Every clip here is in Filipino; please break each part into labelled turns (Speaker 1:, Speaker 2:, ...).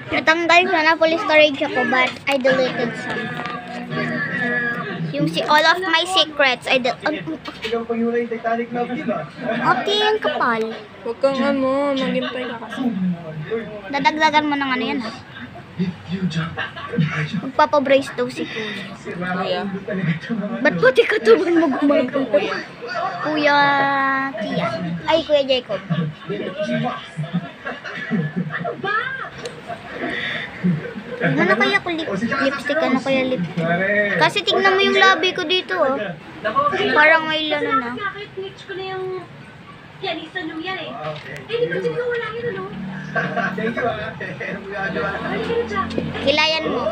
Speaker 1: Natanggal siya na full storage ako, but I deleted some. Yung all of my secrets, I Ate, yung kapal.
Speaker 2: Huwag kang maghintay ka kasi.
Speaker 1: Dadagdagan mo ng ano yan, ha? Magpapabrace daw si Kuya.
Speaker 2: Kuya.
Speaker 1: Ba't pati katawan mo gumagano? Kuya Kian. Ay, Kuya Jacob. Ano kaya ko lipstick? Ano kaya lipstick? Kasi tingnan mo yung labi ko dito, oh. Parang may lano na.
Speaker 3: Pianista nyo yan eh. Eh, di ba sino wala yun, ano? Thank you,
Speaker 1: Kilayan mo.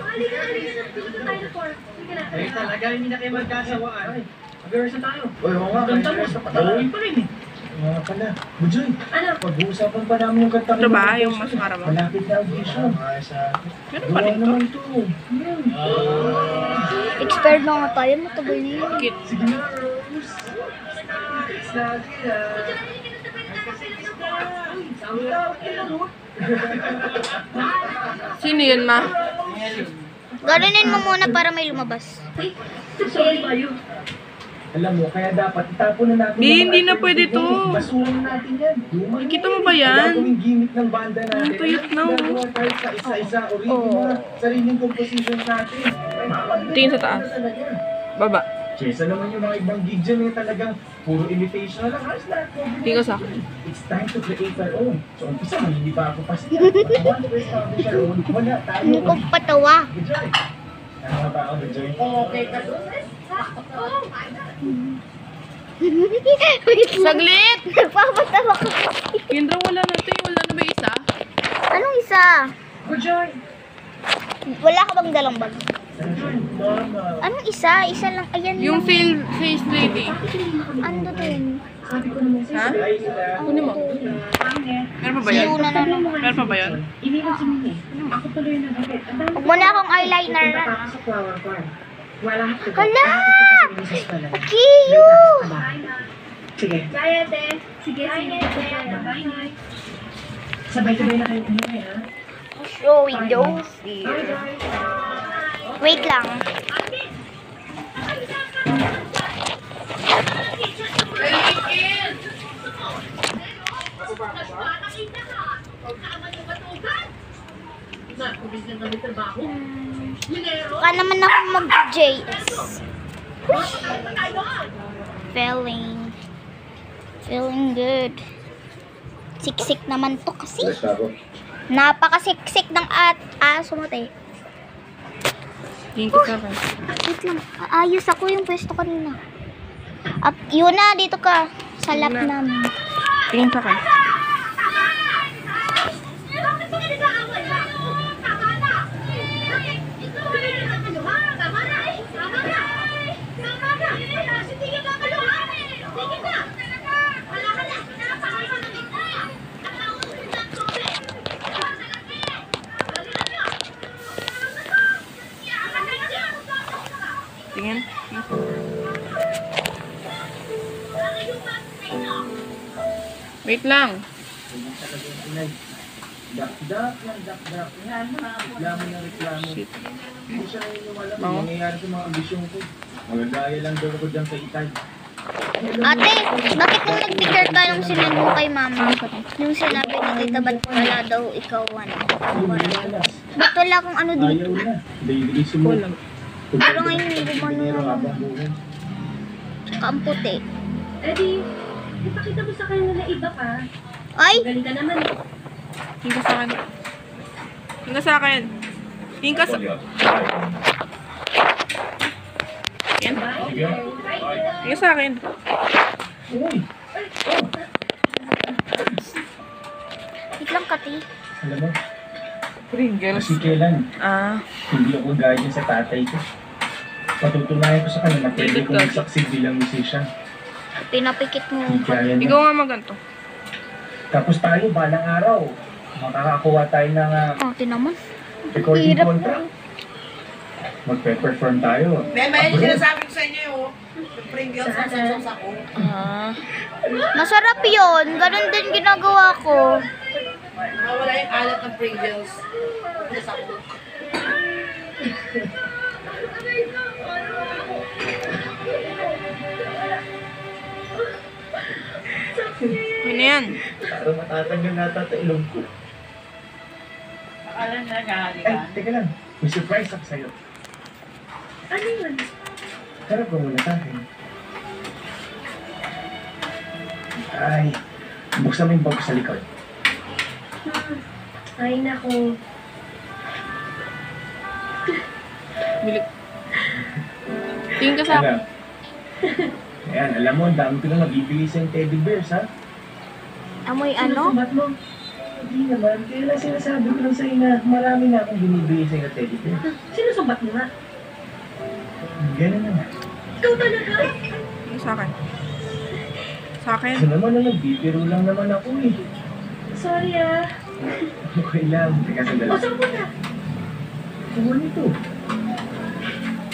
Speaker 3: Halika na. Dito tayo na for.
Speaker 4: Eh, talaga, hindi na kayo magkasawaan. Mag-rehearsa tayo. Oo nga, kanta mo. Gawin pa rin eh. Nga pala. Bujoy,
Speaker 3: Ano?
Speaker 4: pag-uusapan pa namin yung kanta
Speaker 2: Ito ba? Yung mascara mo?
Speaker 4: Malapit na audition.
Speaker 2: Ganun pa rin to.
Speaker 4: naman ito.
Speaker 1: Expired na nga tayo. Matagal na yun.
Speaker 2: Cute.
Speaker 4: Sige na, Rose. Lagi na.
Speaker 2: Sino yun, ma?
Speaker 1: Ganunin mo muna para may lumabas.
Speaker 3: Sorry tayo.
Speaker 4: Alam mo, kaya dapat itapon na natin.
Speaker 2: Hindi na pwede to.
Speaker 4: Basuhan natin yan.
Speaker 2: Nakikita mo ba yan?
Speaker 4: Gagawing gimmick ng banda natin.
Speaker 2: Tuyot na, oh.
Speaker 4: Gagawa tayo sa isa-isa. Original. Sariling composition natin.
Speaker 2: Tingin sa taas. Baba.
Speaker 4: Kesa naman yung mga ibang gig dyan eh, talagang puro imitation na lang. Halos lahat.
Speaker 2: Tingin ko sa akin.
Speaker 4: It's time to create our own. So, umpisa, hindi pa ako pasiyan. Once we establish our own, wala tayo.
Speaker 1: Hindi ko patawa.
Speaker 4: Good joy. Ano nga ba ako, good joy? Okay ka doon.
Speaker 1: Wait lang.
Speaker 2: Saglit!
Speaker 1: Nagpapatawa ko.
Speaker 2: Kendra, wala na to. Wala na ba isa?
Speaker 1: Anong isa?
Speaker 4: Good joy.
Speaker 1: Wala ka bang dalang bag?
Speaker 4: Mama.
Speaker 1: Anong isa? Isa lang. Ayan
Speaker 2: Yung
Speaker 1: lang.
Speaker 2: face lady.
Speaker 1: Ano din?
Speaker 2: Ha?
Speaker 4: Ay, sila.
Speaker 2: Kunin mo. Meron pa ba yun?
Speaker 1: Siuna na naman.
Speaker 2: Meron pa ba yun?
Speaker 3: Iniwan si Mimi. Ako tuloy na bakit?
Speaker 1: Huwag mo na akong eyeliner na.
Speaker 3: Sa flower farm. Wala ko.
Speaker 1: Hala! Akiyo!
Speaker 3: Sige. Kaya, te. Sige, sige. Bye. Sabay-sabay na kayo kumuli, ha?
Speaker 1: Showing those here. Wait lang. Baka naman ako mag-JS. Feeling good. Siksik naman to kasi. Napakasiksik ng aso mo, te.
Speaker 2: Tingin ko sa akin.
Speaker 1: Wait lang. Aayos ako yung pwesto kanina. At yun na, dito ka. Sa lap namin.
Speaker 2: Tingin sa akin. Tingin. Wait lang.
Speaker 4: Dak-dak yan, dak-dak yan. Reklamo na reklamo.
Speaker 2: Shit.
Speaker 4: Hindi siya naniniwala kung
Speaker 2: Bango.
Speaker 4: nangyayari sa mga ambisyon ko. Magagaya lang daw ako dyan kay Itay.
Speaker 1: Ate, bakit nung nag-picture ka nung sinend mo kay mama? Yung sinabi ni tita, ba't wala daw ikaw ano? Ba't wala kung ano dito?
Speaker 4: Ayaw na. Daily issue mo.
Speaker 2: Kulang.
Speaker 1: Pero ngayon hindi gumano
Speaker 4: Dinero
Speaker 1: naman.
Speaker 4: habang buhay.
Speaker 1: Tsaka ang puti.
Speaker 3: Eddie, ipakita mo sa kanila na iba ka.
Speaker 1: Ay!
Speaker 3: Galing ka naman.
Speaker 2: Tingin ka sa akin. Tingin ka sa akin. Tingin ka sa... Tingin? Tingin ka sa akin.
Speaker 4: Uy!
Speaker 1: Wait lang, Kati.
Speaker 4: Alam mo,
Speaker 2: Pringles.
Speaker 4: kasi kailan,
Speaker 2: Ah.
Speaker 4: hindi ako gaya sa tatay ko. Patutunayan ko sa kanila na pwede kong
Speaker 2: Pindot.
Speaker 4: succeed bilang musician.
Speaker 1: Pinapikit mo.
Speaker 4: Hindi kaya na.
Speaker 2: Ikaw nga maganto.
Speaker 4: Tapos tayo, balang araw, makakakuha tayo ng
Speaker 1: Ate naman.
Speaker 4: recording
Speaker 1: Hirap.
Speaker 4: contract. Magpe-perform tayo.
Speaker 5: May yung sinasabi ko sa inyo yung Pringles sa sauce ako.
Speaker 1: Masarap yun. Ganon din ginagawa ko.
Speaker 5: Pringles. Yes, ako.
Speaker 2: Ano yan?
Speaker 4: Parang matatanggal nata sa ilong ko.
Speaker 5: Akala nila
Speaker 4: Ay,
Speaker 5: gahalikan.
Speaker 4: teka lang. May surprise ako sa'yo.
Speaker 3: Ano yun?
Speaker 4: Harap ka muna sa akin. Ay, buksan mo yung bag ko sa likod.
Speaker 3: Ay, naku.
Speaker 2: Bilik. Tingin ka sa akin.
Speaker 4: Ano? Ayan, alam mo, ang dami ko na nabibili sa yung teddy bears, ha?
Speaker 1: Amoy ano?
Speaker 3: Sumat mo.
Speaker 4: Hindi naman, kaya lang sinasabi ko lang sa'yo na marami na akong binibili sa yung teddy bear.
Speaker 3: Sino sumbat mo nga?
Speaker 4: Ganun na nga.
Speaker 3: Ikaw talaga?
Speaker 2: Tingin sa akin. Sa akin.
Speaker 4: Ano naman na nagbibiro lang naman ako eh.
Speaker 3: Sorry ah.
Speaker 4: Okay lang, teka sandali.
Speaker 3: O, saan mo na?
Speaker 4: Kuha nito.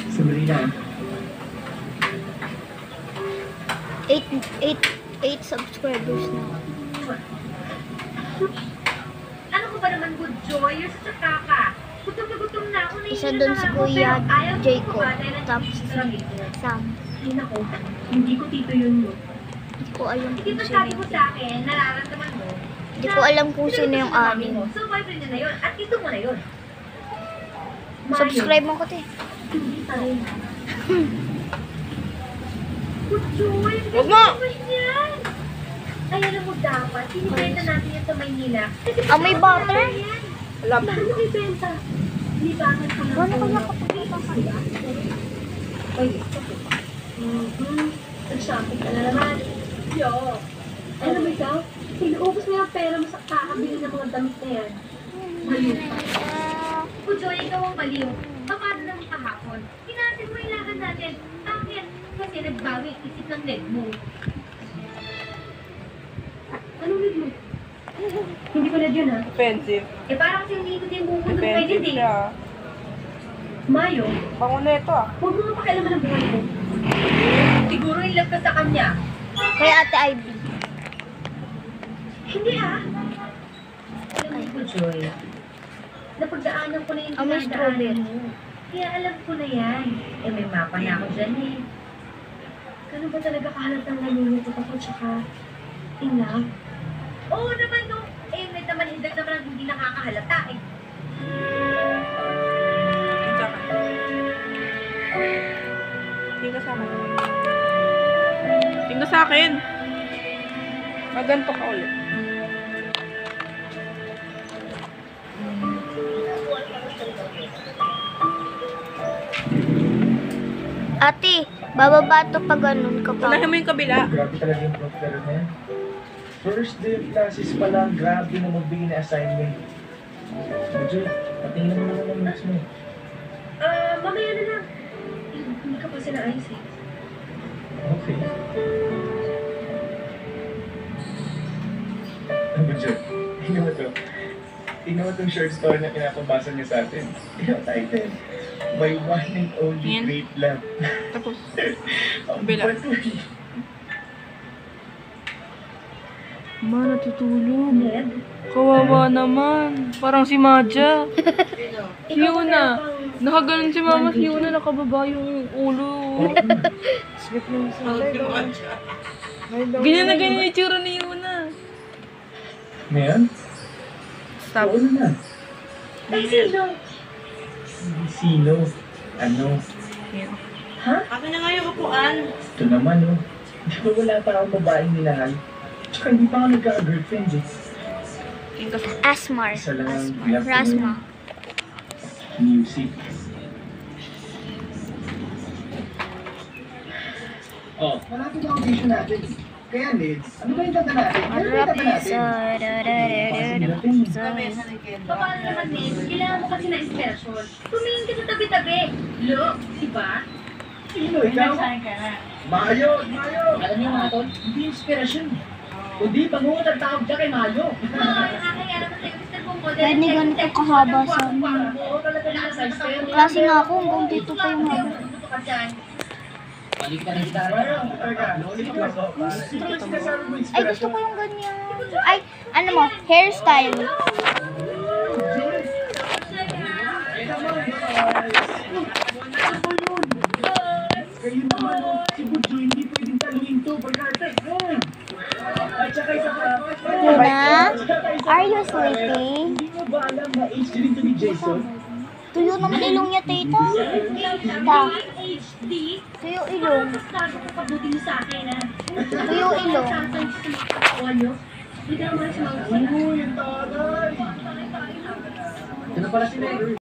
Speaker 4: Sandali lang.
Speaker 1: 8 subscribers na.
Speaker 3: Ano ko ba naman, good joy? You're such a kaka. Gutom na ako.
Speaker 1: Isa doon si Kuya Jacob. Tapos si Sam.
Speaker 3: Ay, naku. Hindi ko tito yun mo.
Speaker 1: Hindi ko alam
Speaker 3: Hindi
Speaker 1: kung
Speaker 3: ba
Speaker 1: sino
Speaker 3: sabi ko
Speaker 1: yung
Speaker 3: sa akin, nararamdaman mo?
Speaker 1: Hindi ko alam kung sino yung amin.
Speaker 3: So, boyfriend niya na yun. At ito mo na yun. Mayo.
Speaker 1: Subscribe mo ko, te.
Speaker 3: Hindi pa rin. Good joy.
Speaker 2: Huwag mo!
Speaker 3: Yan. Ay, alam mo dapat, sinibenta natin yan sa Maynila. Kasi
Speaker 1: Ah, may butter?
Speaker 2: Alam.
Speaker 3: Paano mo ibenta? Libangan ko lang.
Speaker 1: Paano kaya kapag
Speaker 3: Ay, nag-shopping ka na naman. Yo. Alam mo ikaw, pinaubos mo yung pera mo sa kakabili ng mga damit na yan. Maliw. Kujoy, ikaw ang maliw. Paano naman kahapon? Tinatin mo ilahan natin. Bakit? Kasi nagbawi ang isip ng leg mo. Anong leg mo? Hindi ko leg yun ha.
Speaker 2: Offensive.
Speaker 3: Eh parang kasi hindi ko din bukod ng pwede
Speaker 2: Offensive
Speaker 3: din.
Speaker 2: siya.
Speaker 3: Mayo,
Speaker 2: Pango na ito ah.
Speaker 3: huwag mo nga pakialaman ng buhay ko. Siguro in love ka sa kanya.
Speaker 1: Kay Ate Ivy.
Speaker 3: Hindi ah. Alam mo, Joy. Napagdaanan ko na yung
Speaker 1: Ah, may strawberry.
Speaker 3: pinagdaanan mo. Kaya alam ko na yan. Eh, may mapa na ako dyan eh. Ganun ba talaga kahalatang nalulungkot ako tsaka in love? Oo naman no. Eh, may naman hindi naman ang hindi nakakahalata eh.
Speaker 2: Tingin ka sa akin. Tingin ka sa akin. Maganto ka ulit.
Speaker 1: Ate, bababa to pag ganun ka pa.
Speaker 2: Unahin mo yung kabila.
Speaker 4: Grabe talaga yung professor na yan. First day of classes pa lang, grabe na magbigay na assignment. Medyo, patingin mo naman ng notes mo.
Speaker 3: Mamaya na lang. Hindi ka pa sila ayos eh.
Speaker 4: Okay. Medyo, tingnan mo to. Tingnan mo itong short story na pinapabasa niya sa atin. Tingnan mo title. My one and only
Speaker 2: Yan.
Speaker 4: great love.
Speaker 2: Tapos.
Speaker 4: Ang
Speaker 2: Bila.
Speaker 4: batoy.
Speaker 2: Ma, natutulog.
Speaker 3: Ned?
Speaker 2: Kawawa naman. Parang si Madja. Si
Speaker 3: Ikaw
Speaker 2: Yuna.
Speaker 3: ba bang-
Speaker 2: Nakaganon si Mama. Si Yuna nakababa yung ulo. Ganyan na ganyan yung tsura ni Yuna.
Speaker 4: Ngayon?
Speaker 2: Stop.
Speaker 4: Oo na.
Speaker 3: Ay, sino?
Speaker 4: Sino? Ano?
Speaker 5: Akin na nga yung upuan.
Speaker 4: Ito naman, oh. Di ba wala pa akong babaeng minahal? Tsaka hindi pa ako nagka-girlfriend, eh.
Speaker 2: Tingin ka sa
Speaker 1: Asmar.
Speaker 4: Isa lang ang
Speaker 1: Asmar.
Speaker 4: love ko
Speaker 1: Rasma.
Speaker 4: ngayon. Music. Oh, malapit ang audition natin. Kaya, Ned, ano ba yung tanda natin? Ano ba yung tanda natin?
Speaker 3: Paano naman eh? Kailangan mo kasi na inspiration. Tumingin ka sa tabi-tabi. Lo, di ba?
Speaker 4: Sino, ikaw?
Speaker 5: ka na.
Speaker 4: Mayo! Mayo! Alam niyo mga tol, hindi inspirasyon. Kundi pangungot ang tawag dyan kay Mayo.
Speaker 3: Oo, nakakaya naman sa'yo. Mr. Bongol.
Speaker 1: Kahit ni ganito kahaba sa amin.
Speaker 4: Oo, talaga na sa style.
Speaker 1: Klase nga ako, hanggang dito pa yung haba.
Speaker 3: Dito ka dyan.
Speaker 4: Balik ka ng gitara. Talaga, ulit ka.
Speaker 1: Ay, gusto ko yung ganyan. Ay, ano mo, hairstyle.
Speaker 4: Kayo naman, si Budyo, hindi pwedeng taluin to. Pagkatay, at saka isa pa,
Speaker 1: Luna, are you sleeping?
Speaker 4: hindi mo ba alam na age din to ni Jason?
Speaker 1: Tuyo naman ilong niya, tita. Tita,
Speaker 3: HD.
Speaker 1: tuyo ilong.
Speaker 3: Mas lalo ko pabuti niyo sa akin, ha?
Speaker 1: Tuyo ilong.
Speaker 3: Sasang sa mga kawan niyo. Hindi ka naman sa mga
Speaker 4: Uy, ang taray! Ito na pala si Nero.